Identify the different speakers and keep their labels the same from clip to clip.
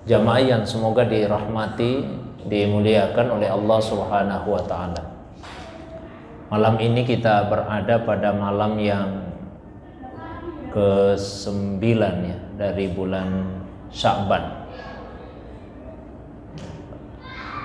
Speaker 1: Jamaah yang semoga dirahmati, dimuliakan oleh Allah Subhanahu wa taala. Malam ini kita berada pada malam yang ke-9 ya dari bulan Sya'ban.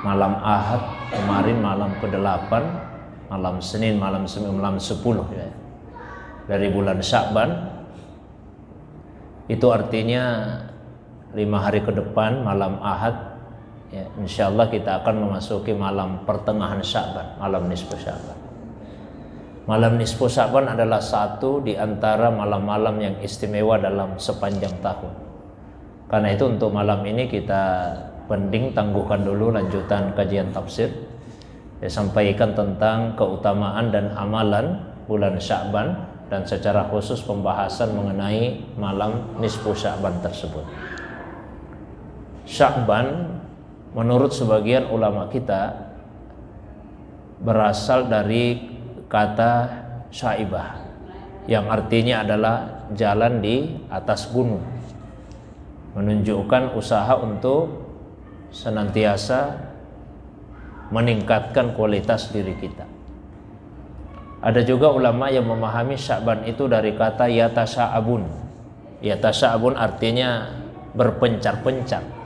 Speaker 1: Malam Ahad kemarin malam ke-8, malam Senin malam 10 ya. Dari bulan Sya'ban. Itu artinya 5 hari ke depan malam Ahad ya, insyaallah kita akan memasuki malam pertengahan Sya'ban, malam nisfu Sya'ban. Malam nisfu Sya'ban adalah satu di antara malam-malam yang istimewa dalam sepanjang tahun. Karena itu untuk malam ini kita penting tangguhkan dulu lanjutan kajian tafsir. Sampaikan tentang keutamaan dan amalan bulan Sya'ban dan secara khusus pembahasan mengenai malam nisfu Sya'ban tersebut. Sya'ban menurut sebagian ulama kita berasal dari kata syaibah yang artinya adalah jalan di atas gunung, menunjukkan usaha untuk senantiasa meningkatkan kualitas diri kita. Ada juga ulama yang memahami Sya'ban itu dari kata yatasya'abun. Yatasya'abun artinya berpencar-pencar.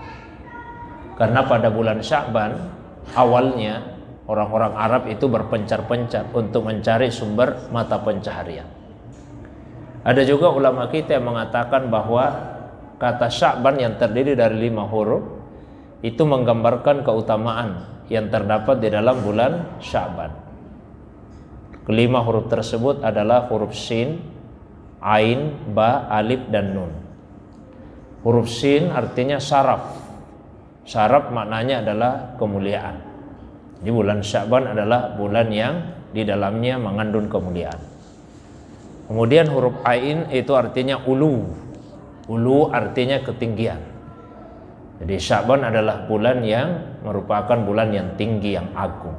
Speaker 1: Karena pada bulan Sya'ban awalnya orang-orang Arab itu berpencar-pencar untuk mencari sumber mata pencaharian. Ada juga ulama kita yang mengatakan bahwa kata Sya'ban yang terdiri dari 5 huruf itu menggambarkan keutamaan yang terdapat di dalam bulan Sya'ban. Kelima huruf tersebut adalah huruf Shin, Ain, Ba, Alif, dan Nun. Huruf Shin artinya syaraf. Syaraf maknanya adalah kemuliaan. Di bulan Sya'ban adalah bulan yang di dalamnya mengandung kemuliaan. Kemudian huruf Ain itu artinya ulu. Ulu artinya ketinggian. Jadi Sya'ban adalah bulan yang merupakan bulan yang tinggi, yang agung.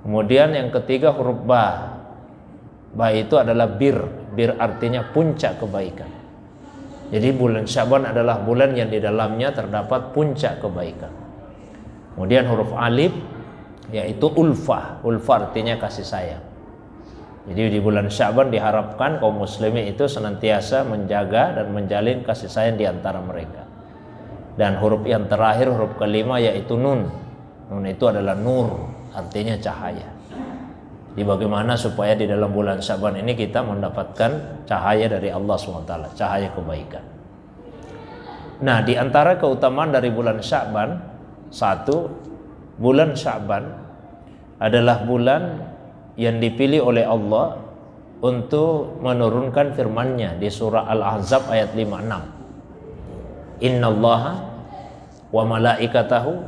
Speaker 1: Kemudian yang ketiga huruf Ba. Ba itu adalah bir. Bir artinya puncak kebaikan. Jadi bulan Sya'ban adalah bulan yang di dalamnya terdapat puncak kebaikan. Kemudian huruf Alif yaitu ulfah. Ulfah artinya kasih sayang. Jadi di bulan Sya'ban diharapkan kaum muslimin itu senantiasa menjaga dan menjalin kasih sayang di antara mereka. Dan huruf yang terakhir, huruf kelima yaitu Nun. Nun itu adalah nur, artinya cahaya. Jadi bagaimana supaya di dalam bulan Sya'ban ini kita mendapatkan cahaya dari Allah SWT, cahaya kebaikan. Nah, di antara keutamaan dari bulan Sya'ban, satu, bulan Sya'ban adalah bulan yang dipilih oleh Allah untuk menurunkan firman-Nya di surah Al-Ahzab ayat 56. Innallaha wa malaikatahu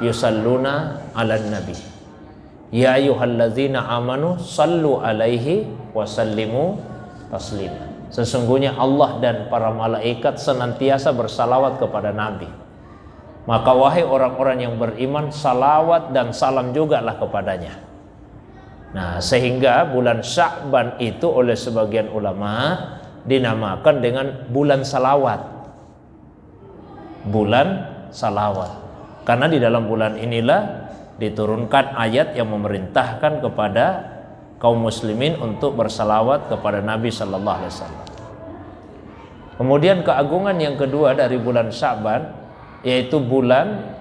Speaker 1: yusalluna 'alan nabi. Ya ayyuhallazina amanu sallu 'alaihi wa sallimu taslima. Sesungguhnya Allah dan para malaikat senantiasa bersalawat kepada Nabi. Maka wahai orang-orang yang beriman, salawat dan salam juga lah kepadanya. Nah, sehingga bulan Sya'ban itu oleh sebagian ulama dinamakan dengan bulan salawat. Bulan salawat. Karena di dalam bulan inilah diturunkan ayat yang memerintahkan kepada kaum muslimin untuk bersalawat kepada Nabi sallallahu alaihi wasallam. Kemudian keagungan yang kedua dari bulan Sya'ban yaitu bulan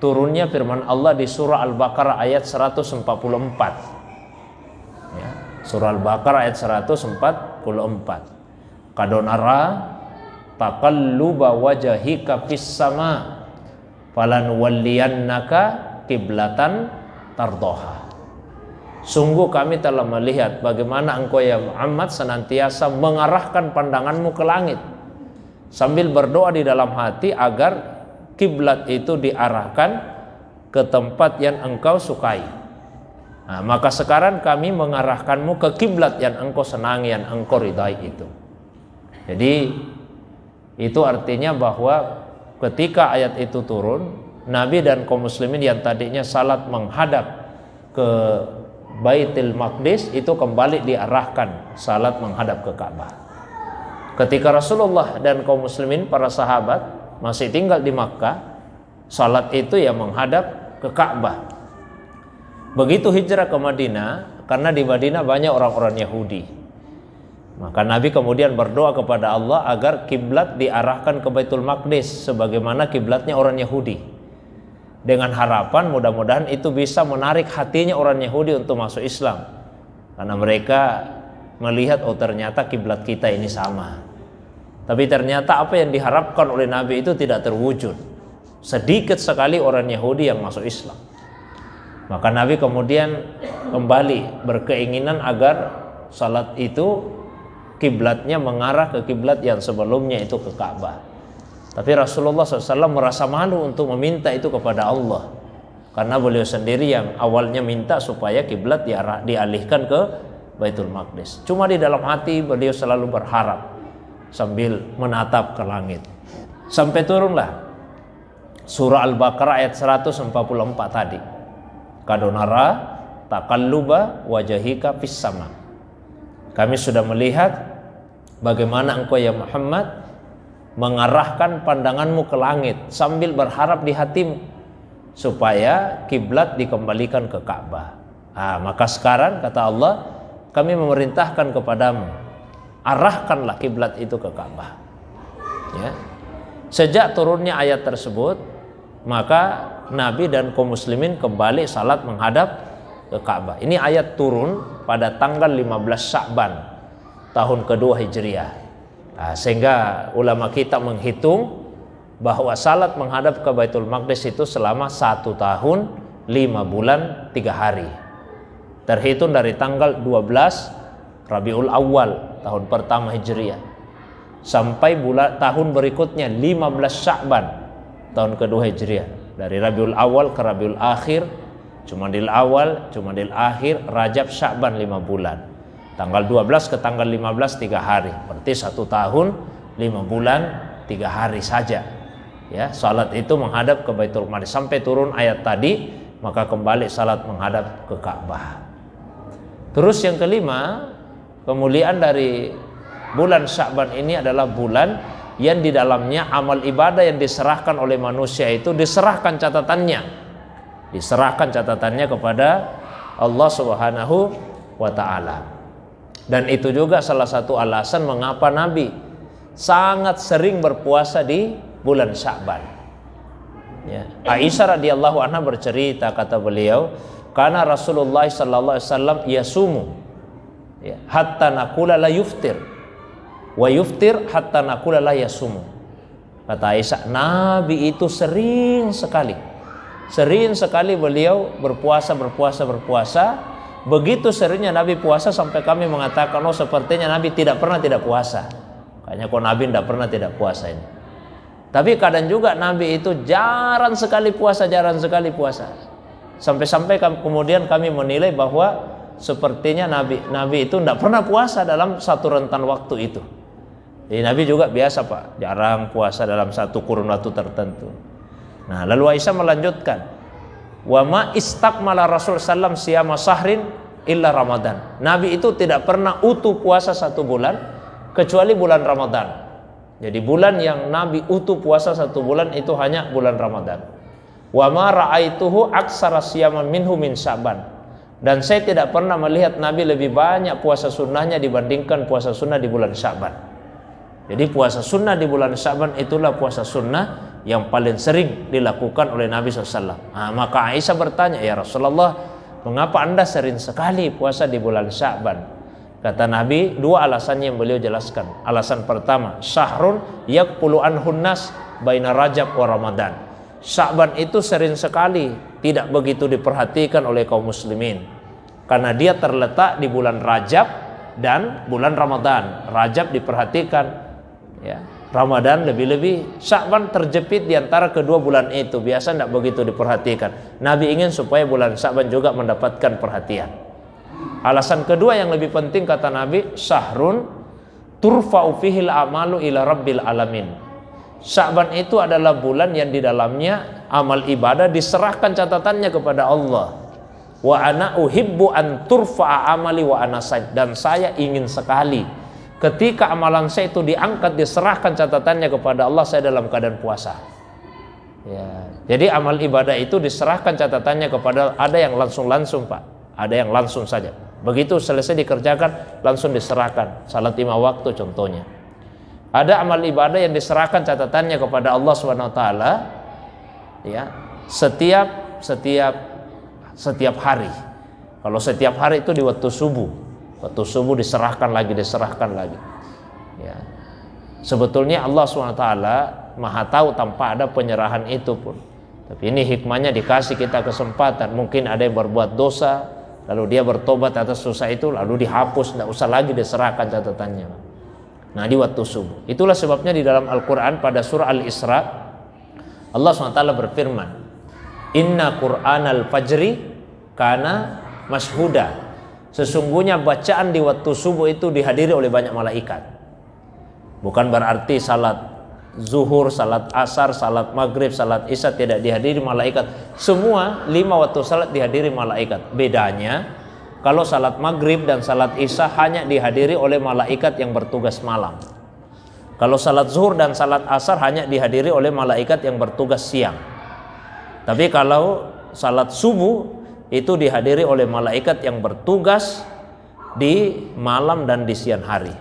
Speaker 1: turunnya firman Allah di surah Al-Baqarah ayat 144. Ya, surah Al-Baqarah ayat 144. Kadonara taqalluba wajhika fis sama falan walliyannaka kiblatan tardoha. Sungguh kami telah melihat bagaimana engkau ya Muhammad senantiasa mengarahkan pandanganmu ke langit sambil berdoa di dalam hati agar kiblat itu diarahkan ke tempat yang engkau sukai. Nah, maka sekarang kami mengarahkanmu ke kiblat yang engkau senangi, yang engkau ridai itu. Jadi itu artinya bahwa ketika ayat itu turun, Nabi dan kaum muslimin yang tadinya salat menghadap ke Baitul Maqdis itu kembali diarahkan salat menghadap ke Ka'bah. Ketika Rasulullah dan kaum muslimin para sahabat masih tinggal di Makkah, salat itu ya menghadap ke Ka'bah. Begitu hijrah ke Madinah, karena di Madinah banyak orang-orang Yahudi, maka Nabi kemudian berdoa kepada Allah agar kiblat diarahkan ke Baitul Maqdis sebagaimana kiblatnya orang Yahudi, dengan harapan mudah-mudahan itu bisa menarik hatinya orang Yahudi untuk masuk Islam, karena mereka melihat oh ternyata kiblat kita ini sama. Tapi ternyata apa yang diharapkan oleh Nabi itu tidak terwujud. Sedikit sekali orang Yahudi yang masuk Islam. Maka Nabi kemudian kembali berkeinginan agar salat itu kiblatnya mengarah ke kiblat yang sebelumnya itu ke Ka'bah. Tapi Rasulullah SAW merasa malu untuk meminta itu kepada Allah, karena beliau sendiri yang awalnya minta supaya kiblat dialihkan ke Baitul Maqdis. Cuma di dalam hati beliau selalu berharap sambil menatap ke langit. Sampai turunlah surah Al-Baqarah ayat 144 tadi. Kadonara taqalluba wajhika fis sama. Kami sudah melihat bagaimana engkau ya Muhammad mengarahkan pandanganmu ke langit sambil berharap di hatimu supaya kiblat dikembalikan ke Ka'bah. Maka sekarang kata Allah, kami memerintahkan kepadamu, arahkanlah kiblat itu ke Ka'bah. Ya. Sejak turunnya ayat tersebut, maka Nabi dan kaum muslimin kembali salat menghadap ke Ka'bah. Ini ayat turun pada tanggal 15 Sya'ban tahun kedua Hijriah. Sehingga ulama kita menghitung bahwa salat menghadap ke Baitul Maqdis itu selama 1 tahun 5 bulan 3 hari. Terhitung dari tanggal 12 Rabiul Awal tahun pertama Hijriah sampai tahun berikutnya 15 Sya'ban tahun kedua Hijriah. Dari Rabiul Awal ke Rabiul Akhir, Jumadil Awal, Jumadil Akhir, Rajab, Sya'ban 5 bulan. Tanggal 12 ke tanggal 15 3 hari. Berarti 1 tahun 5 bulan 3 hari saja. Ya, salat itu menghadap ke Baitul Maqdis sampai turun ayat tadi, maka kembali salat menghadap ke Ka'bah. Terus yang kelima, kemuliaan dari bulan Sya'ban ini adalah bulan yang di dalamnya amal ibadah yang diserahkan oleh manusia itu diserahkan catatannya kepada Allah Subhanahu wa ta'ala. Dan itu juga salah satu alasan mengapa Nabi sangat sering berpuasa di bulan Sya'ban. Ya. Aisyah radhiyallahu anha bercerita, kata beliau, karena Rasulullah sallallahu alaihi wasallam yasumu, ya, hatta naqula la yuftir wa yuftir hatta naqula la yasumu. Kata Aisyah, Nabi itu sering sekali beliau berpuasa. Begitu seringnya Nabi puasa sampai kami mengatakan, oh sepertinya Nabi tidak pernah tidak puasa. Kayaknya kok Nabi tidak pernah tidak puasa ini. Tapi kadang juga Nabi itu jarang sekali puasa. Sampai kemudian kami menilai bahwa sepertinya Nabi itu tidak pernah puasa dalam satu rentan waktu itu. Jadi Nabi juga biasa Pak, jarang puasa dalam satu kurun waktu tertentu. Nah, lalu Aisyah melanjutkan, wa ma istakmala Rasul sallam siyama sahrin illa Ramadan. Nabi itu tidak pernah utuh puasa 1 bulan kecuali bulan Ramadan. Jadi bulan yang Nabi utuh puasa 1 bulan itu hanya bulan Ramadan. Wa ma ra'aituhu aksara siyaman minhu min Sya'ban. Dan saya tidak pernah melihat Nabi lebih banyak puasa sunnahnya dibandingkan puasa sunnah di bulan Sya'ban. Jadi puasa sunnah di bulan Sya'ban itulah puasa sunnah yang paling sering dilakukan oleh Nabi SAW. Maka Aisyah bertanya, ya Rasulullah, mengapa anda sering sekali puasa di bulan Sya'ban? Kata Nabi, 2 alasannya yang beliau jelaskan. Alasan pertama, syahrun yaqpulu anhun nas baina Rajab wa Ramadan. Sya'ban itu sering sekali tidak begitu diperhatikan oleh kaum muslimin, karena dia terletak di bulan Rajab dan bulan Ramadan. Rajab diperhatikan, ya, Ramadan lebih-lebih. Sya'ban terjepit di antara kedua bulan itu, biasa tidak begitu diperhatikan. Nabi ingin supaya bulan Sya'ban juga mendapatkan perhatian. Alasan kedua yang lebih penting, kata Nabi, syahrun turfa'u fihil amalu ila rabbil alamin. Sya'ban itu adalah bulan yang di dalamnya amal ibadah diserahkan catatannya kepada Allah. Wa ana uhibbu an turfa'a amali wa ana said. Dan saya ingin sekali ketika amalan saya itu diangkat, diserahkan catatannya kepada Allah, saya dalam keadaan puasa. Ya, jadi amal ibadah itu diserahkan catatannya kepada, ada yang langsung Pak, ada yang langsung saja. Begitu selesai dikerjakan langsung diserahkan. Salat 5 waktu contohnya. Ada amal ibadah yang diserahkan catatannya kepada Allah Subhanahu wa taala, ya, setiap hari. Kalau setiap hari itu di waktu subuh. Waktu subuh diserahkan lagi. Ya. Sebetulnya Allah SWT Maha tahu tanpa ada penyerahan itu pun. Tapi ini hikmahnya dikasih kita kesempatan. Mungkin ada yang berbuat dosa, lalu dia bertobat atas dosa itu, lalu dihapus, tidak usah lagi diserahkan catatannya. Nah, di waktu subuh. Itulah sebabnya di dalam Al-Quran pada surah Al-Isra, Allah SWT berfirman, Inna Qur'anal fajri kana mashhuda. Sesungguhnya bacaan di waktu subuh itu dihadiri oleh banyak malaikat. Bukan berarti salat zuhur, salat asar, salat maghrib, salat isya tidak dihadiri malaikat. Semua 5 waktu salat dihadiri malaikat. Bedanya kalau salat maghrib dan salat isya hanya dihadiri oleh malaikat yang bertugas malam. Kalau salat zuhur dan salat asar hanya dihadiri oleh malaikat yang bertugas siang. Tapi kalau salat subuh itu dihadiri oleh malaikat yang bertugas di malam dan di siang hari.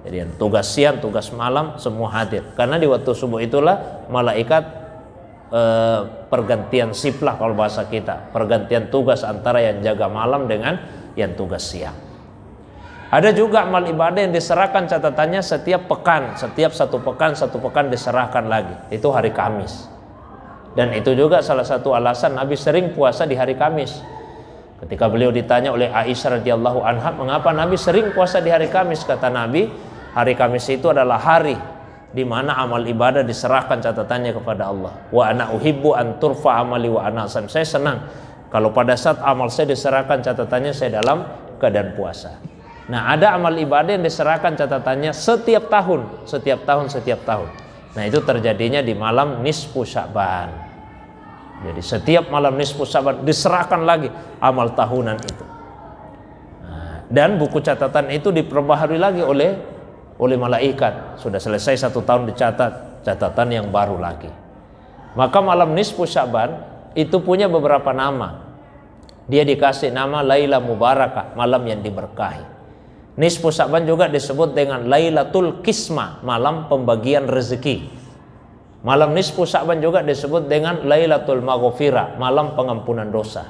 Speaker 1: Jadi yang tugas siang, tugas malam semua hadir. Karena di waktu subuh itulah malaikat pergantian shift lah kalau bahasa kita. Pergantian tugas antara yang jaga malam dengan yang tugas siang. Ada juga amal ibadah yang diserahkan catatannya setiap pekan. Setiap satu pekan diserahkan lagi. Itu hari Kamis. Dan itu juga salah satu alasan Nabi sering puasa di hari Kamis. Ketika beliau ditanya oleh Aisyah radhiyallahu anha, mengapa Nabi sering puasa di hari Kamis? Kata Nabi, hari Kamis itu adalah hari di mana amal ibadah diserahkan catatannya kepada Allah. Wa ana uhibbu an turfa amali wa ana sham. Saya senang kalau pada saat amal saya diserahkan catatannya saya dalam keadaan puasa. Nah, ada amal ibadah yang diserahkan catatannya setiap tahun. Nah, itu terjadinya di malam nisfu Sya'ban. Jadi setiap malam nisfu Sya'ban diserahkan lagi amal tahunan itu. Nah, dan buku catatan itu diperbaharui lagi oleh malaikat. Sudah selesai 1 tahun dicatat, catatan yang baru lagi. Maka malam nisfu Sya'ban itu punya beberapa nama. Dia dikasih nama Laila Mubarakah, malam yang diberkahi. Nisfu Sya'ban juga disebut dengan Lailatul Qismah, malam pembagian rezeki. Malam nisfu Sya'ban juga disebut dengan Lailatul Maghfirah, malam pengampunan dosa.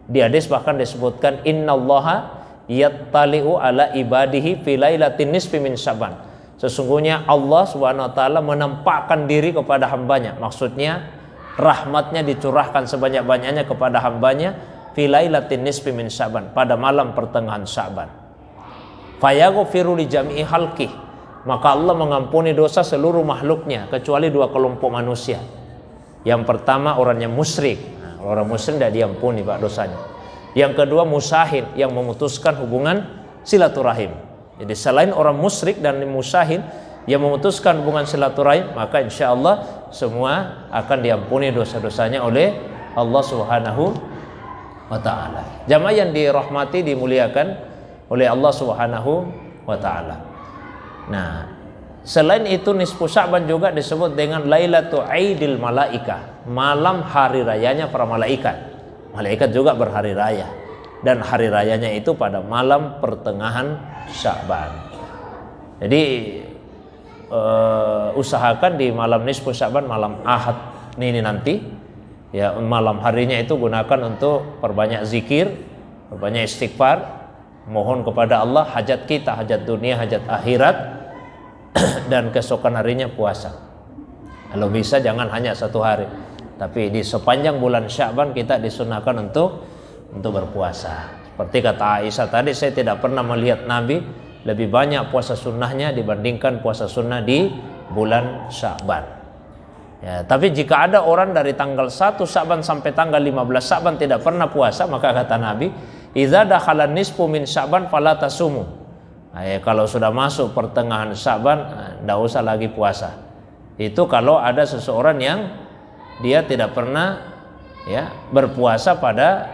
Speaker 1: Di hadis bahkan disebutkan innallaha yattali'u ala ibadihi fi lailatin nisfi min Sya'ban. Sesungguhnya Allah Subhanahu wa taala menampakkan diri kepada hambanya. Maksudnya rahmatnya dicurahkan sebanyak-banyaknya kepada hambanya fi lailatin nisfi min Sya'ban, pada malam pertengahan Sya'ban. Fayaghfiru li jami'i khalqih. Maka Allah mengampuni dosa seluruh makhluknya kecuali 2 kelompok manusia. Yang pertama orangnya musyrik. Nah, orang musyrik tidak diampuni Pak dosanya. Yang kedua musyahid, yang memutuskan hubungan silaturahim. Jadi selain orang musyrik dan musyahid yang memutuskan hubungan silaturahim, maka insya Allah semua akan diampuni dosa-dosanya oleh Allah Subhanahu wa ta'ala. Jamaah yang dirahmati, dimuliakan oleh Allah Subhanahu wa ta'ala. Nah, selain itu nisfu Sya'ban juga disebut dengan Lailatul Aidil Malaika, malam hari rayanya para malaikat. Malaikat juga berhari raya, dan hari rayanya itu pada malam pertengahan Sya'ban. Jadi usahakan di malam nisfu Sya'ban, malam Ahad ini nanti, ya, malam harinya itu gunakan untuk perbanyak zikir, perbanyak istighfar, mohon kepada Allah hajat kita, hajat dunia, hajat akhirat. Dan keesokan harinya puasa. Kalau bisa jangan hanya 1 hari, tapi di sepanjang bulan Sya'ban kita disunahkan untuk berpuasa. Seperti kata Aisyah tadi, saya tidak pernah melihat Nabi lebih banyak puasa sunnahnya dibandingkan puasa sunnah di bulan Sya'ban. Ya, tapi jika ada orang dari tanggal 1 Sya'ban sampai tanggal 15 Sya'ban tidak pernah puasa, maka kata Nabi, idza dakhala nisfu min Sya'ban fala tasumu. Nah, ya, kalau sudah masuk pertengahan Sya'ban, tidak usah lagi puasa. Itu kalau ada seseorang yang dia tidak pernah, ya, berpuasa pada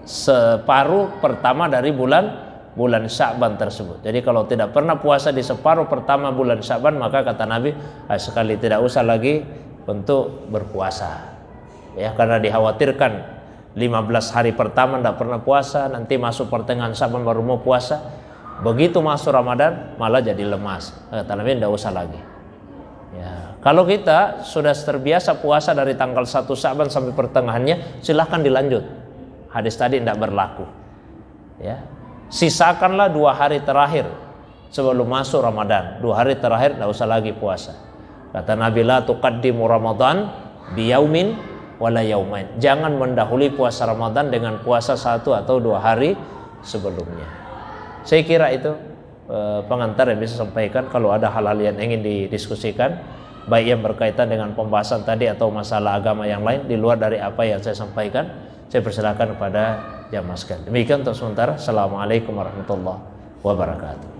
Speaker 1: separuh pertama dari bulan bulan Sya'ban tersebut. Jadi kalau tidak pernah puasa di separuh pertama bulan Sya'ban, maka kata Nabi sekali tidak usah lagi untuk berpuasa. Ya, karena dikhawatirkan 15 hari pertama tidak pernah puasa, nanti masuk pertengahan Sya'ban baru mau puasa. Begitu masuk Ramadan malah jadi lemas. Kata Nabi tidak usah lagi. Ya, kalau kita sudah terbiasa puasa dari tanggal 1 Sya'ban sampai pertengahannya, silahkan dilanjut. Hadis tadi tidak berlaku. Ya, sisakanlah 2 hari terakhir sebelum masuk Ramadan. 2 hari terakhir tidak usah lagi puasa. Kata Nabi, la tuqaddimu Ramadan biyaumin wala yaumain. Jangan mendahului puasa Ramadan dengan puasa 1 atau 2 hari sebelumnya. Saya kira itu pengantar yang bisa sampaikan. Kalau ada hal-hal yang ingin didiskusikan, baik yang berkaitan dengan pembahasan tadi atau masalah agama yang lain di luar dari apa yang saya sampaikan, saya persilakan kepada jamaah sekalian. Demikian untuk sementara. Assalamualaikum warahmatullahi wabarakatuh.